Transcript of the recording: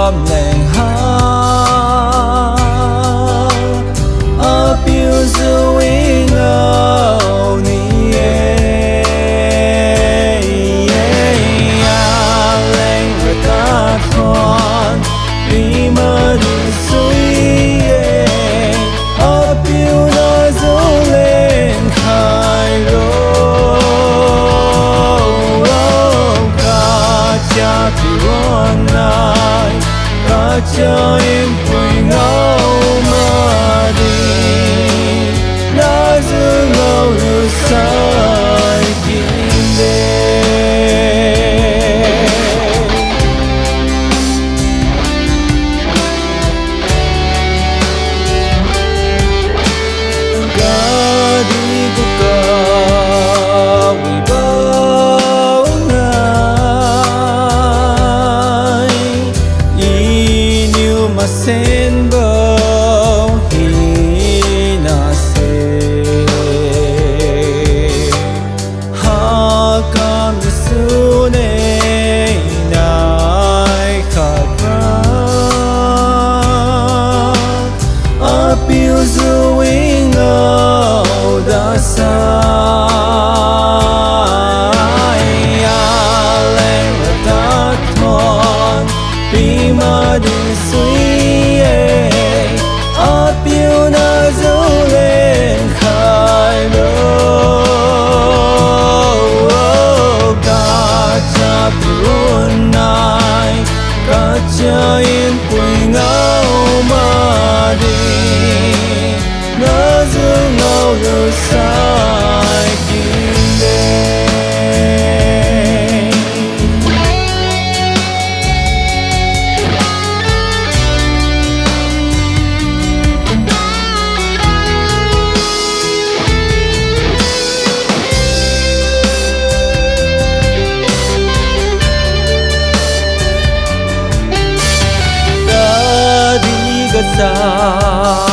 ôm lệnh ha ở biểu du ý ngầu ni lệnh người ta con vì mơ đi suy ở biểu nó du lên khai cha buồn ai cả cho em vui ngâu mà đi đã giữ ngâu lưu sai kín đêm cả đi của cậu vì bao mà sen bao hi na se ha kam su ne nai kha pra apil zu ingao da sa mà đi suy ở biểu na dấu lên khai đô cả cha buồn ai cả cha yên quỳ ngao mà đi nó giữ ngao lưu sai kín đêm sa